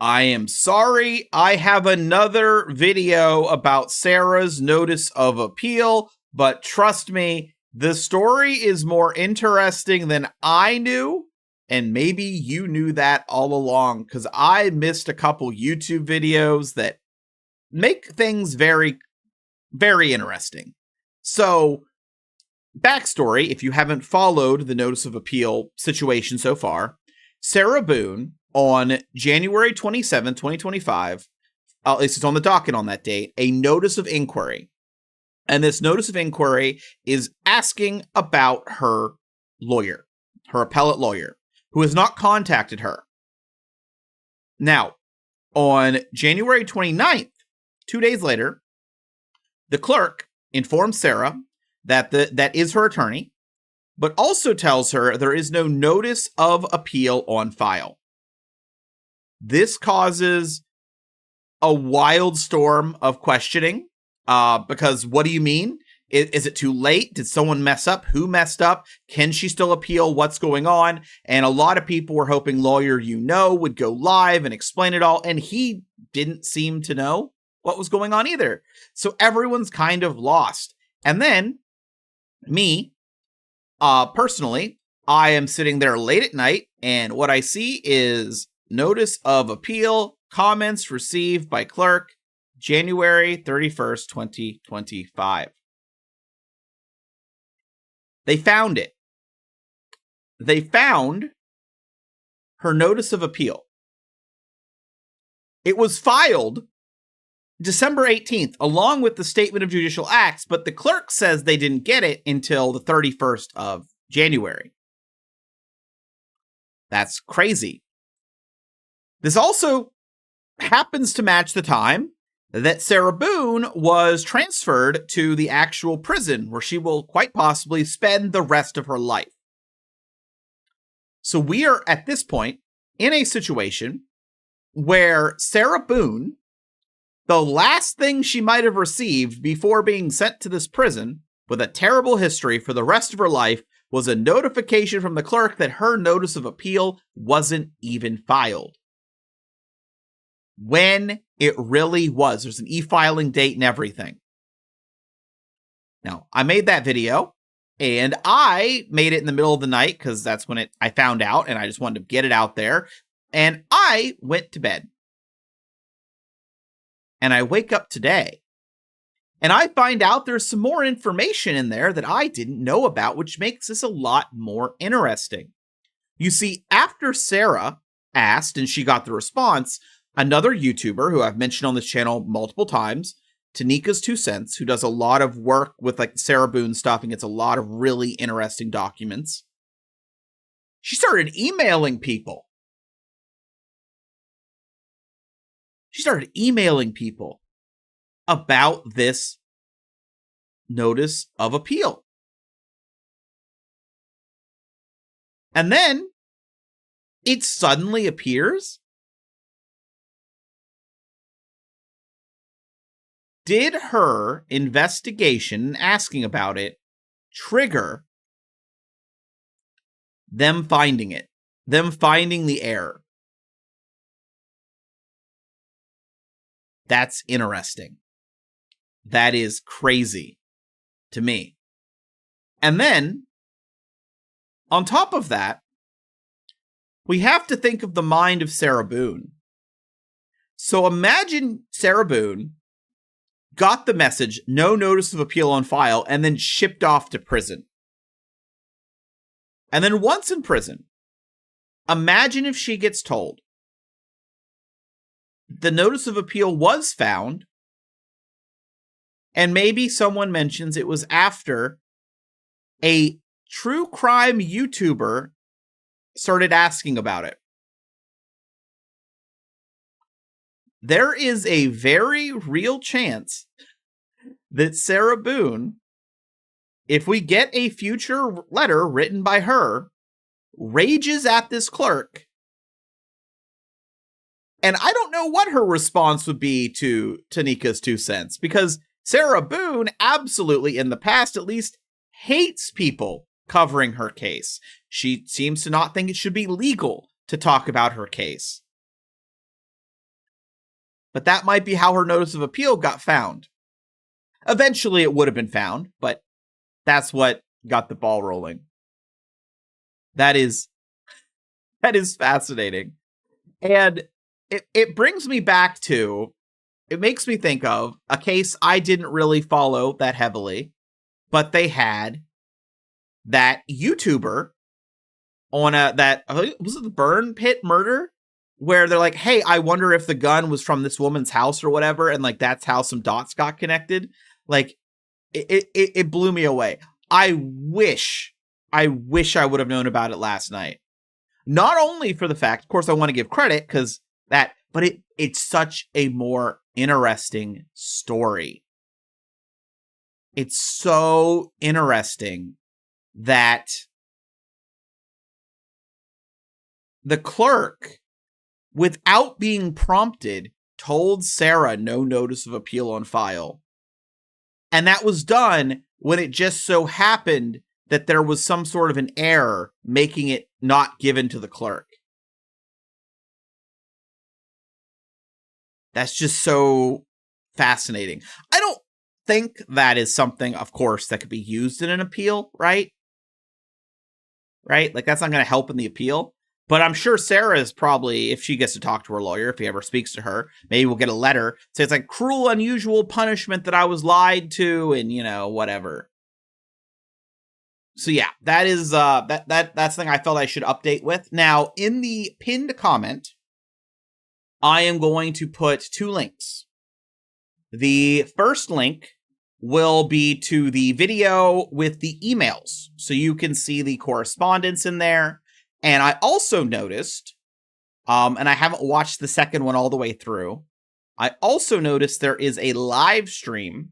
I am sorry. I have another video about Sarah's notice of appeal, but trust me, the story is more interesting than I knew, and maybe you knew that all along, because I missed a couple YouTube videos that make things very, very interesting. So, backstory, if you haven't followed the notice of appeal situation so far, Sarah Boone, on January 27, 2025, at least it's on the docket on that date, a notice of inquiry. And this notice of inquiry is asking about her lawyer, her appellate lawyer, who has not contacted her. Now, on January 29th, 2 days later, the clerk informs Sarah that that is her attorney, but also tells her there is no notice of appeal on file. This causes a wild storm of questioning, because what do you mean? Is it too late? Did someone mess up? Who messed up? Can she still appeal? What's going on? And a lot of people were hoping Lawyer would go live and explain it all, and he didn't seem to know what was going on either. So everyone's kind of lost. And then, me, personally, I am sitting there late at night, and what I see is notice of appeal, comments received by clerk, January 31st, 2025. They found it. They found her notice of appeal. It was filed December 18th, along with the statement of judicial acts, but the clerk says they didn't get it until the 31st of January. That's crazy. This also happens to match the time that Sarah Boone was transferred to the actual prison, where she will quite possibly spend the rest of her life. So we are, at this point, in a situation where Sarah Boone, the last thing she might have received before being sent to this prison with a terrible history for the rest of her life, was a notification from the clerk that her notice of appeal wasn't even filed. When it really was. There's an e-filing date and everything. Now, I made that video, and I made it in the middle of the night because that's when I found out, and I just wanted to get it out there. And I went to bed. And I wake up today, and I find out there's some more information in there that I didn't know about, which makes this a lot more interesting. You see, after Sarah asked and she got the response, another YouTuber who I've mentioned on this channel multiple times, Tanika's 2 cents, who does a lot of work with like Sarah Boone stuff and gets a lot of really interesting documents, she started emailing people. She started emailing people about this notice of appeal. And then it suddenly appears. Did her investigation asking about it trigger them finding it? Them finding the error? That's interesting. That is crazy to me. And then, on top of that, we have to think of the mind of Sarah Boone. So imagine Sarah Boone got the message, no notice of appeal on file, and then shipped off to prison. And then once in prison, imagine if she gets told the notice of appeal was found, and maybe someone mentions it was after a true crime YouTuber started asking about it. There is a very real chance that Sarah Boone, if we get a future letter written by her, rages at this clerk. And I don't know what her response would be to Tanika's 2 cents, because Sarah Boone absolutely, in the past at least, hates people covering her case. She seems to not think it should be legal to talk about her case. but that might be how her notice of appeal got found. Eventually it would have been found, but that's what got the ball rolling. That is fascinating. And it brings me back to, it makes me think of a case I didn't really follow that heavily, but they had that YouTuber on was it the burn pit murder? Where they're like, hey, I wonder if the gun was from this woman's house or whatever. And like, that's how some dots got connected. Like, it blew me away. I wish I would have known about it last night. Not only for the fact, of course, I want to give credit because that, but it's such a more interesting story. It's so interesting that the clerk, without being prompted, told Sarah no notice of appeal on file. And that was done when it just so happened that there was some sort of an error making it not given to the clerk. That's just so fascinating. I don't think that is something, of course, that could be used in an appeal, right? Right? Like, that's not going to help in the appeal. But I'm sure Sarah is probably, if she gets to talk to her lawyer, if he ever speaks to her, maybe we'll get a letter. Say it's like cruel, unusual punishment that I was lied to, and, you know, whatever. So yeah, that is that's something I felt I should update with. Now, in the pinned comment, I am going to put 2 links. The first link will be to the video with the emails, so you can see the correspondence in there. And I also noticed, and I haven't watched the second one all the way through, I also noticed there is a live stream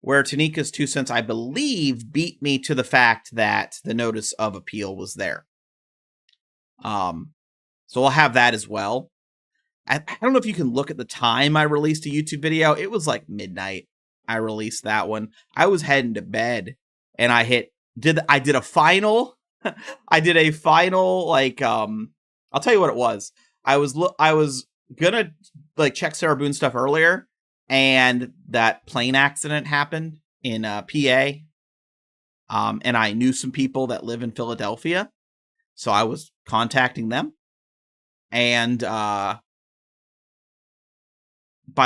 where Tanika's 2 cents, I believe, beat me to the fact that the notice of appeal was there. So we'll have that as well. I don't know if you can look at the time I released a YouTube video. It was like midnight. I released that one. I was heading to bed, and I did a final. I did a final, like, I'll tell you what it was. I was gonna like check Sarah Boone stuff earlier, and that plane accident happened in PA. And I knew some people that live in Philadelphia, so I was contacting them. And by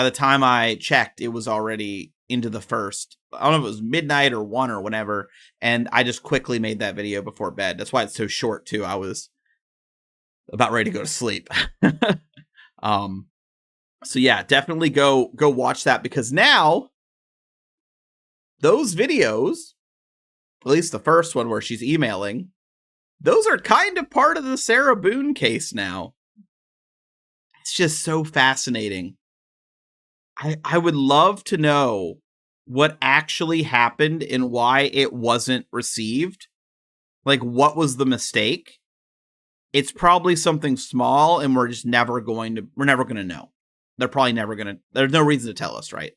the time I checked, it was already into the first. I don't know if it was midnight or 1 or whatever, and I just quickly made that video before bed. That's why it's so short, too. I was about ready to go to sleep. So yeah, definitely go watch that, because now those videos, at least the first one where she's emailing, those are kind of part of the Sarah Boone case now. It's just so fascinating. I would love to know what actually happened and why it wasn't received. Like, what was the mistake? It's probably something small, and we're never going to know. They're probably never going to, there's no reason to tell us, right?